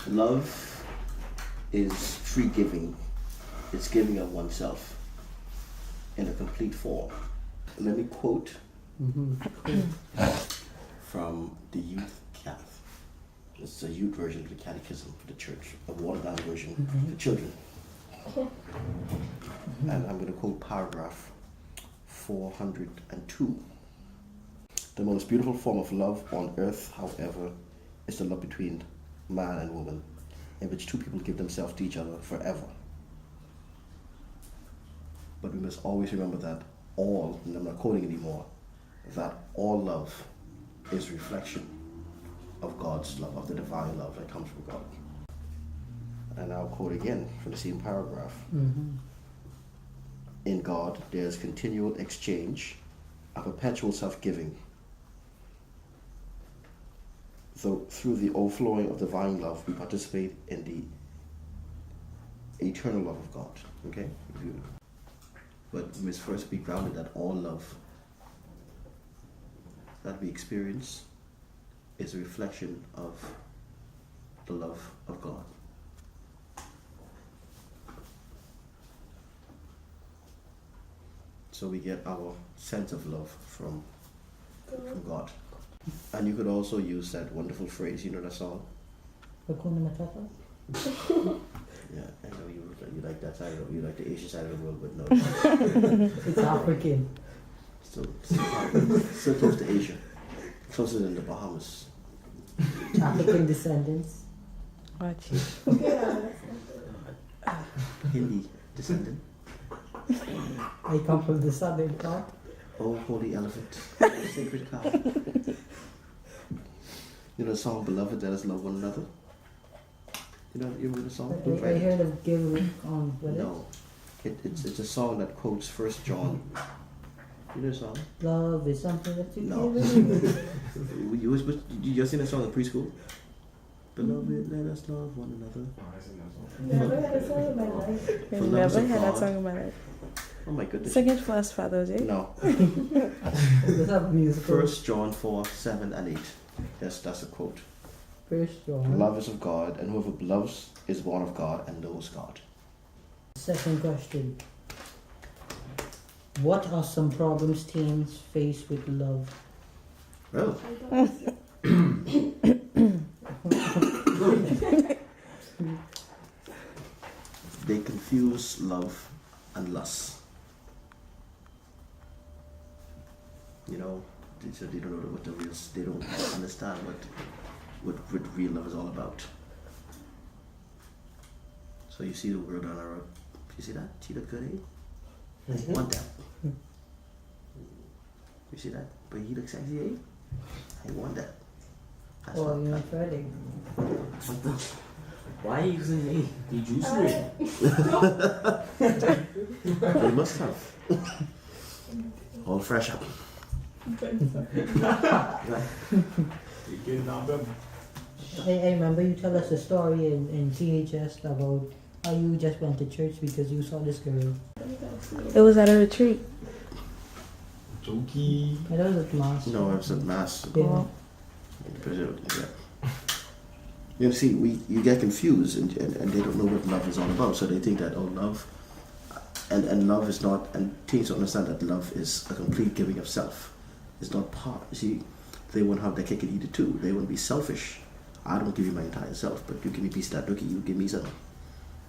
Love is free giving. It's giving of oneself in a complete form. Let me quote from the Youth Cath. It's a youth version of the Catechism for the Church, a watered-down version for the children. And I'm going to quote paragraph 402. The most beautiful form of love on earth, however, is the love between man and woman, in which two people give themselves to each other forever. But we must always remember that all, and I'm not quoting anymore, that all love is reflection of God's love, of the divine love that comes from God. And I'll quote again from the same paragraph. In God, there is continual exchange, a perpetual self-giving. So through the overflowing of divine love, we participate in the eternal love of God. Okay? But we must first be grounded that all love that we experience is a reflection of the love of God. So we get our sense of love from God. And you could also use that wonderful phrase, you know that song? Yeah, I know you like that side of, you like the Asian side of the world, but no. It's African. Still close to Asia. Closer than the Bahamas. African descendants. Watch. Hindi descendant. I come from the southern part. Oh, holy elephant. Sacred cow. You know the song Beloved, Let Us Love One Another? You remember the song? I heard of Give on with No. It's a song that quotes 1 John. You know the song? Love is something that you No. give. You sing that song in preschool? Beloved, let us love one another. Never had a song in my life. I've never heard that song in my life. Oh my goodness. Sing it for us, Father Jay. No. Let's have a musical. 1 John 4, 7 and 8. That's a quote. First John. Love is of God, and whoever loves is born of God and knows God. Second question. What are some problems teens face with love? Well, they confuse love and lust. You know, so they don't know what they don't understand what real love is all about. So you see the word on our, you see that? See that good, eh? I want that. You see that? But he looks sexy, eh? I want that. That's Oh, what- you're not ready. Why are you using me? Did you see it? They must have. All fresh up. I remember you tell us a story in THS about how you just went to church because you saw this girl. It was at a retreat. Jokey. I know it was at Mass. No, it was at Mass. Yeah. Yeah. You see, you get confused and they don't know what love is all about. So they think that, oh, love, and love is not, and teens don't understand that love is a complete giving of self. It's not part. You see, they won't have their cake and eat it too. They won't be selfish. I don't give you my entire self, but you give me a piece of that cookie, you give me some.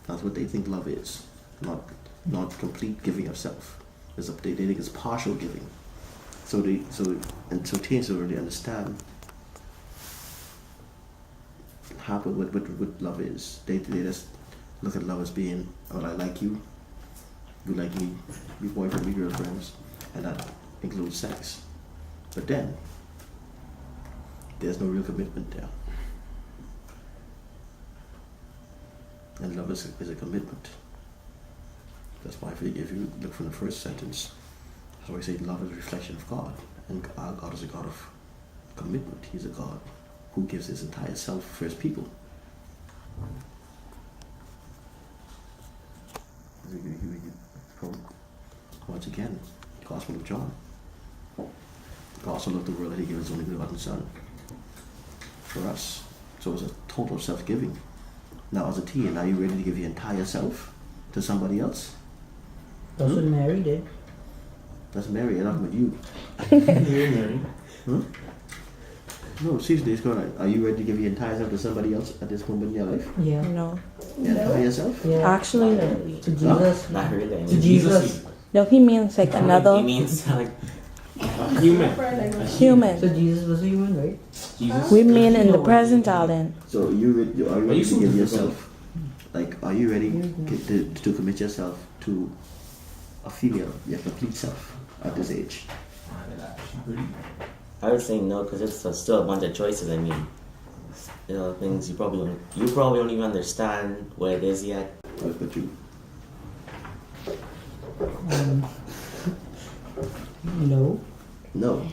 That's what they think love is. Not complete giving of self. They think it's partial giving. So teens don't really understand what love is. They just look at love as being, oh, I like you, you like me, we boyfriend, we girlfriends, and that includes sex. But then there's no real commitment there. And love is a commitment. That's why if you look from the first sentence, that's why I say love is a reflection of God. And God is a God of commitment. He's a God who gives his entire self for his people. Once again, Gospel of John. God so loved the world that he gave his only begotten Son for us. So it's a total self-giving. Now, as a teen, are you ready to give your entire self to somebody else? That's what Mary did. That's Mary, and I'm with you. You're married. Huh? No, seriously, it's going. Are you ready to give your entire self to somebody else at this moment in your life? Yeah. No. Your entire self? Yeah. Actually, To Jesus. Not really. To Jesus. no, he means like He another means like Human. human. So Jesus was a human, right? Jesus. We mean in the present, Alden. So are you ready to so give difficult? yourself? Like, are you ready to commit yourself to a female, your complete self at this age? I would say no because it's still a bunch of choices. I mean, things you probably don't even understand what it is yet. What about you? No. No.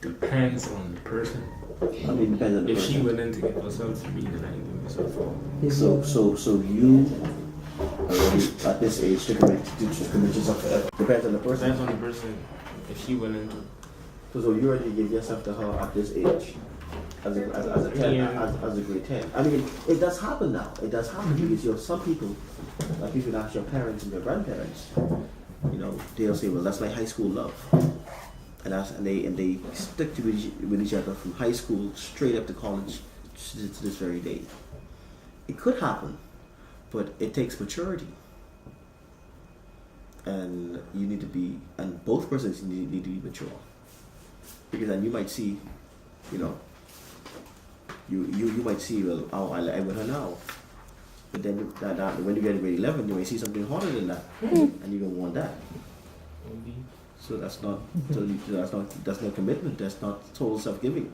Depends on the person. I mean, depends on the If she person. willing to give herself to me, then I can give myself for. So you are ready at this age to commit yourself forever. Depends on the person. Depends on the person. If she willing to. So you're ready to give yourself to her at this age, as a 10, Yeah. as a grade 10. I mean, it does happen now. It does happen because you have some people, like if you ask your parents and your grandparents, they'll say, well, that's like high school love, and they stick to with each other from high school straight up to college to this very day. It could happen, but it takes maturity. And you need to be, and both persons need to be mature. Because then you might see, you might see, well, oh, I with her now. But then when you get to grade 11, you may see something harder than that, and you don't want that. So that's not, that's not commitment. That's not total self-giving.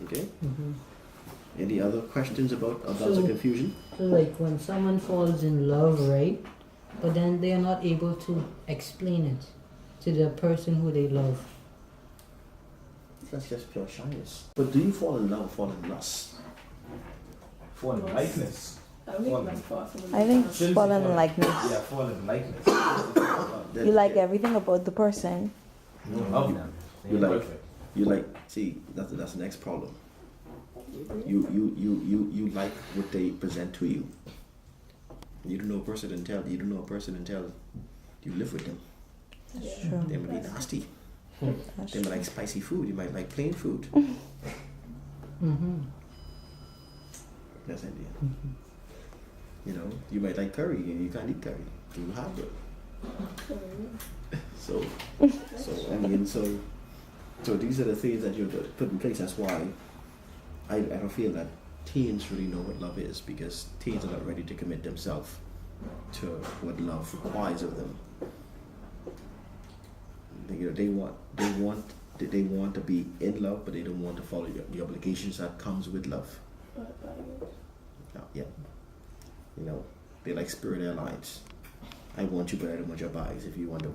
Okay. Mm-hmm. Any other questions about So- the confusion? So like when someone falls in love, right? But then they are not able to explain it to the person who they love. That's just pure shyness. But do you fall in love or fall in lust? For the likeness. I think it's fallen in likeness. Yeah, for the likeness. Then- You like everything about the person. You don't love them. They You ain't like- perfect. You like, see, that's the next problem. You like what they present to you. You don't know a person until you live with them. That's true. They might be nasty. That's They might true. like spicy food. You might like plain food. Mm-hmm. That's Indian. You might like curry and you can't eat curry. You have it. So these are the things that you have to put in place. That's why I don't feel that teens really know what love is, because teens are not ready to commit themselves to what love requires of them. They want to be in love, but they don't want to follow the obligations that comes with love. Yeah. They like Spirit Airlines. I want you, but I don't want your bags. If you want to,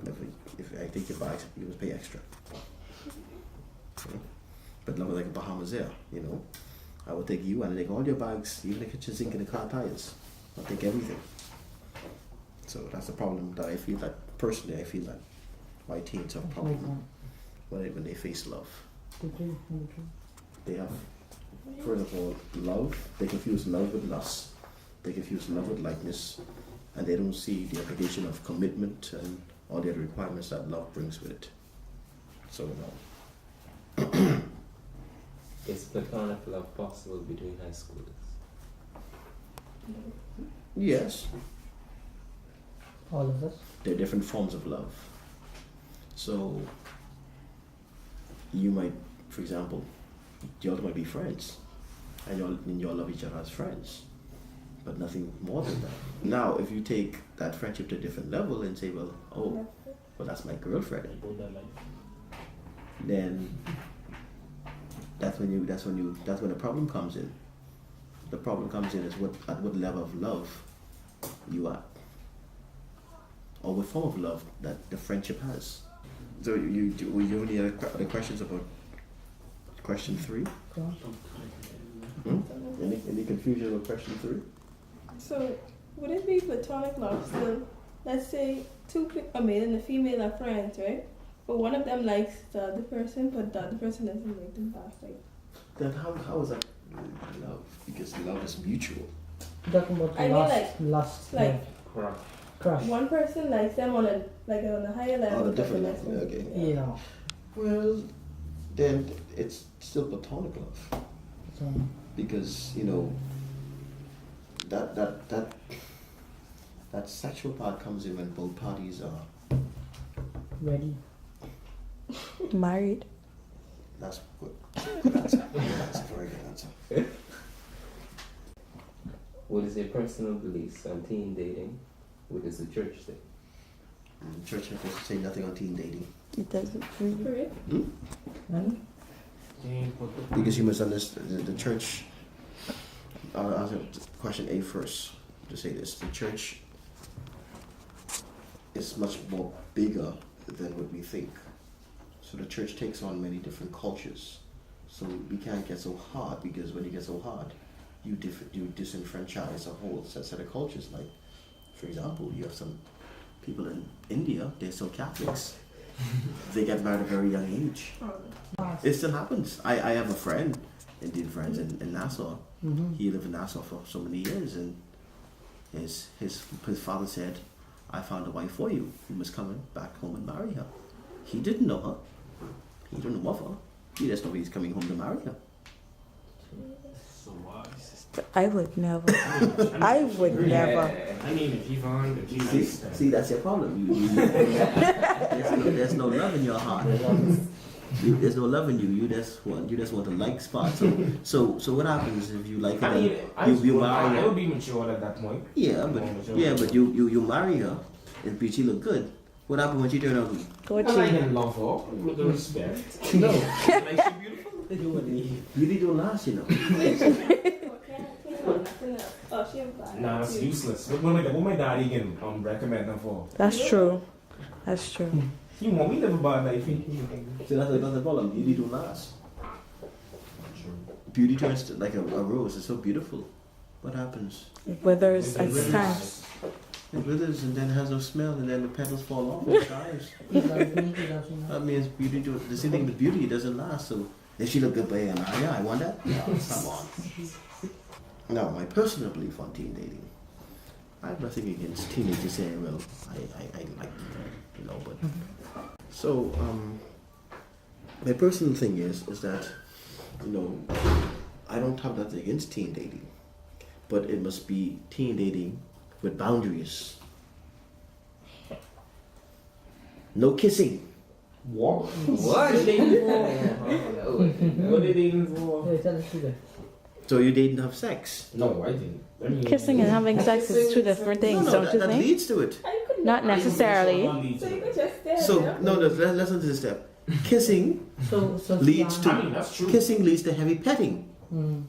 if I take your bags, you must pay extra. But love is like Bahamas Air. I will take you and I take all your bags, even the kitchen sink and the car tires. I'll take everything. So that's the problem that I feel that personally. I feel that why teens have a problem when they face love. They have, first of all, love. They confuse love with lust. They confuse love with likeness, and they don't see the obligation of commitment and all the other requirements that love brings with it. So no. Is platonic love possible between high schoolers? Yes, All of us. there are different forms of love. So you might, for example, you all might be friends, and you all love each other as friends, but nothing more than that. Now, if you take that friendship to a different level and say, well, that's my girlfriend, then that's when the problem comes in. The problem comes in is at what level of love you are, or what form of love that the friendship has. So you have any other questions about question 3? Any confusion about question 3? So, would it be platonic love still? Let's say a male and a female are friends, right? But one of them likes the other person, but the other person doesn't like them back. Like, Then how is that love, because love is mutual. Talking about I mean, lust, like- lust, like- yeah. Correct. Crush. One person likes them on a higher level. On a but the different next level, person- okay. Yeah. Well, then it's still platonic love, So, because that sexual part comes in when both parties are. ready. Married. That's good answer. That's a very good answer. What is your personal beliefs on teen dating? What does the church say? Church doesn't say nothing on teen dating. It doesn't really. For real? And Because you must understand the church. I'll answer question A first. To say this, the church is much more bigger than what we think. So the church takes on many different cultures. So we can't get so hard, because when you get so hard, you disenfranchise a whole set of cultures. Like, for example, you have some people in India; they're still Catholics. They get married at a very young age. It still happens. I have a friend, Indian friends in Nassau. He lived in Nassau for so many years, and his father said, "I found a wife for you. You must come back home and marry her." He didn't know her. He didn't know of her. He just know he's coming home to marry her. So wise. I would never. I would never. I mean, if you found, if you See, that's your problem. There's no love in your heart. There's no love in you. You just want a like spot. So what happens if you like her? I mean, you marry I her. would be mature at that point. But you marry her, and she look good. What happens when she turn ugly? Go I like cheat. and love her with the respect. No, Like she beautiful. beauty don't last, you know. Oh, she have bad. Nah, that's useless. What my daddy can recommend her for? That's true. That's true. You want me to live a bad life? So that's the problem. Beauty don't last. Beauty turns to, like a rose. It's so beautiful. What happens? It withers at time. It withers and then has no smell, and then the petals fall off and dies. That means beauty. The same thing with beauty. It doesn't last. So if she look good, but I want that. No, come on. Now, my personal belief on teen dating. I have nothing against teenagers saying, well, I like, but. So, my personal thing is that, I don't have nothing against teen dating, but it must be teen dating with boundaries. No kissing. What? What? What are they dating for? What are they dating for? Yeah, tell us today. So you didn't have sex. No, I didn't. I mean, Kissing and having sex is two different things, don't you that think? leads to it. I could Not necessarily. So you could just stare. So at no, let's listen to this step. Kissing So leads I mean, that's true. kissing leads to heavy petting, Mm.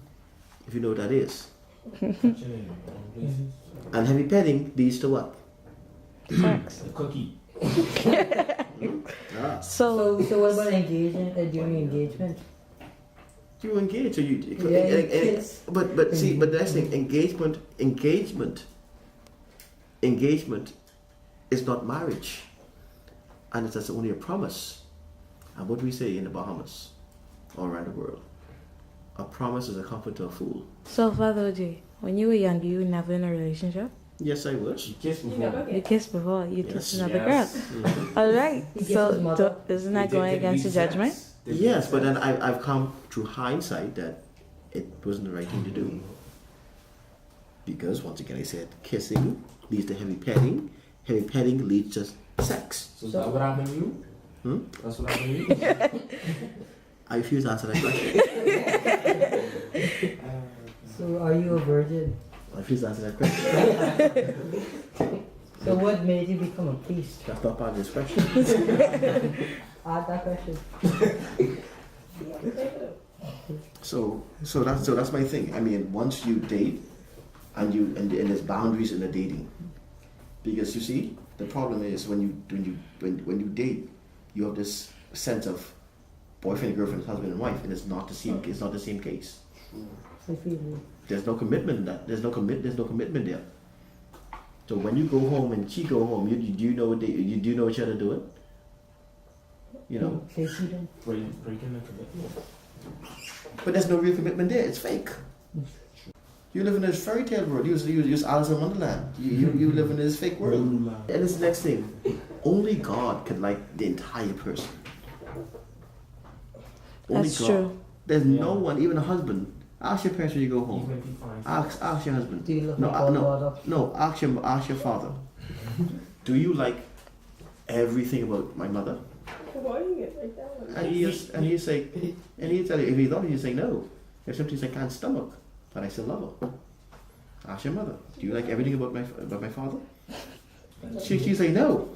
if you know what that is. Touching And heavy petting leads to what? Sex. the cookie. Ah. So, So what about engagement? During engagement? You engage, so you. Yeah, kiss. But the next thing, engagement is not marriage, and it's only a promise. And what do we say in the Bahamas or around the world? A promise is a comfort to a fool. so Father J, when you were young, you were never in a relationship? Yes, I was. She kissed You before. never You get. kissed before, you Yes. kissed another Yes. Mhm. girl. Alright, He kissed so his mother. isn't that Did- going did against we the judgment? sex? Did we Yes, but sex? then I've come to hindsight that it wasn't the right thing to do. Because once again, I said kissing leads to heavy petting. Heavy petting leads to sex. So is that what happened to you? Hmm? That's what happened to you? I refuse to answer that question. So are you a virgin? I refuse to answer that question. So what made you become a priest? That's not part of this question. Ask that question. So that's my thing. I mean, once you date, and there's boundaries in the dating, because you see, the problem is when you date, you have this sense of boyfriend, girlfriend, husband, and wife, and it's not the same. It's not the same case. I feel you. There's no commitment in that. There's no commitment there. So when you go home and she go home, you do know what you do know each other doing. You know. Say cheating. Breaking the commitment. But there's no real commitment there. It's fake. You live in this fairy tale world. You Alice in Wonderland. You live in this fake world. And this is the next thing. Only God can like the entire person. Only That's God. true. There's no one, even a husband. Ask your parents when you go home. Ask your husband. Do you look No, like no, water? no. Ask your father. Do you like everything about my mother? Why do you get like that? And he say, and he tell you if he don't, you say no. If something I can't stomach, but I still love her. Ask your mother. Do you like everything about my father? She say no.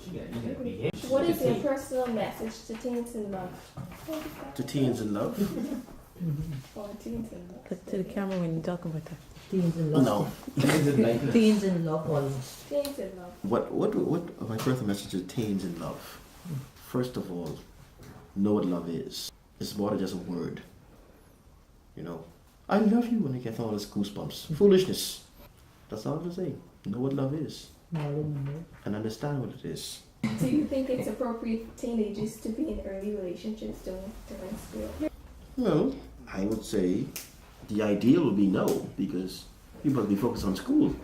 What is your personal message to teens in love? To teens in love? Or teens in love? Look to the camera when you talk about that. Teens in love. No. Teens in love always. Teens in love. What my personal message to teens in love? First of all, know what love is. It's more than just a word. You know, I love you when I get all this goosebumps. Foolishness. That's all I'm gonna say. Know what love is No, I didn't know. and understand what it is. Do you think it's appropriate for teenagers to be in early relationships during school? Well, I would say the ideal would be no, because you must be focused on school.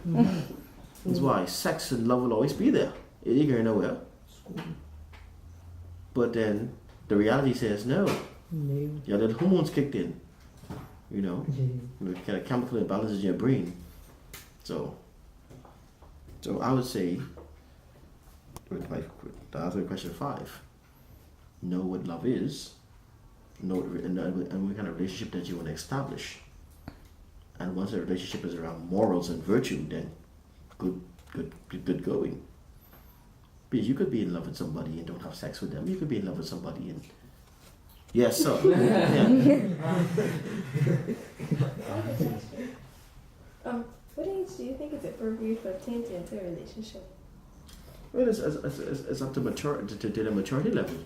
That's why sex and love will always be there. It ain't going nowhere. But then the reality says no. No. Your little hormones kicked in. You know, with kind of chemical imbalances in your brain. So I would say, to answer question 5, know what love is, know and what kind of relationship that you want to establish. And once the relationship is around morals and virtue, then good going. Because you could be in love with somebody and don't have sex with them. You could be in love with somebody and yes, sir. What age do you think is appropriate for a teen to enter a relationship? Well, it's up to the maturity level.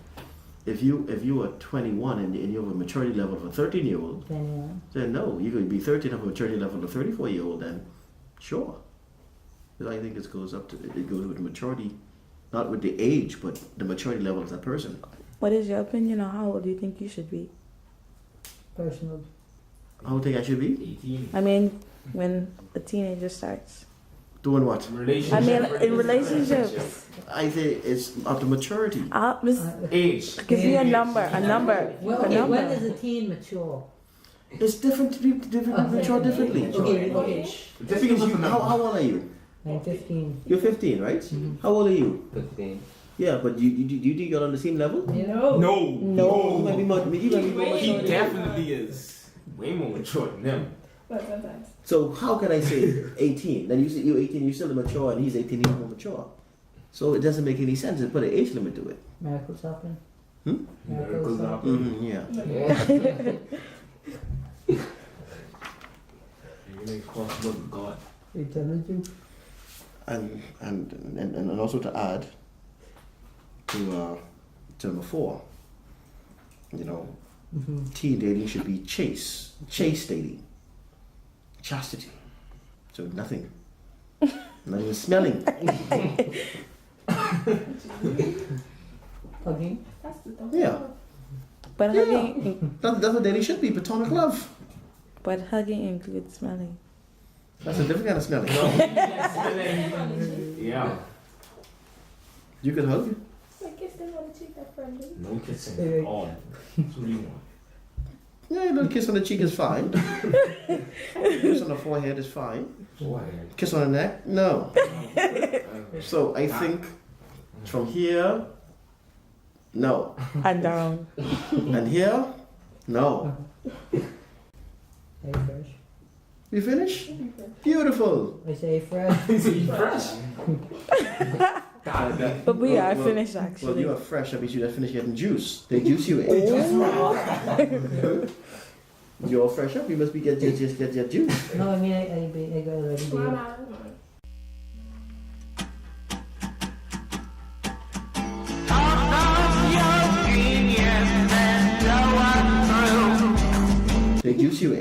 If you are 21 and you have a maturity level of a 13-year-old, 21. then no, you could be 13 have a maturity level of a 34-year-old. Then sure, because I think it goes with the maturity, not with the age, but the maturity level of that person. What is your opinion on how old do you think you should be? Personal. How old do you think I should be? 18. I mean, when a teenager starts. Doing what? I mean, in relationships. I think it's up to maturity. Age. Give me a number. Well, okay, when is a teen mature? It's different to be mature differently. Okay. Because you, how old are you? I'm 15. You're 15, right? How old are you? 15. Yeah, but you think you're on the same level? No. You might be more mature. He definitely is way more mature than them. But sometimes. So how can I say 18? Then you say you're 18, you're still mature, and he's 18, he's more mature. So it doesn't make any sense to put an age limit to it. Miracles happen. Miracles happen. Yeah. You're impossible with God. They telling you. And also to add to number 4, you know, teen dating should be chase dating, chastity. So nothing, not even smelling. Hugging. That's the thought. Yeah, But hugging, that's what dating should be, platonic love. but hugging includes smelling. That's a different kind of smelling. Yeah. You could hug. I guess they want to cheat that friendly. No kissing at all. That's what you want. Yeah, a little kiss on the cheek is fine. Kiss on the forehead is fine. Why? Kiss on the neck, no. So I think from here, no. And down. And here, no. Hey, fresh. You finish? Beautiful. I say fresh. Fresh. But we are Well, finished Well, actually. you are fresh. I mean, you have finished getting juice. They juice you in. You're all fresh up. You must be get your juice. No, I mean, I got already Well, there. I don't know. They juice you in.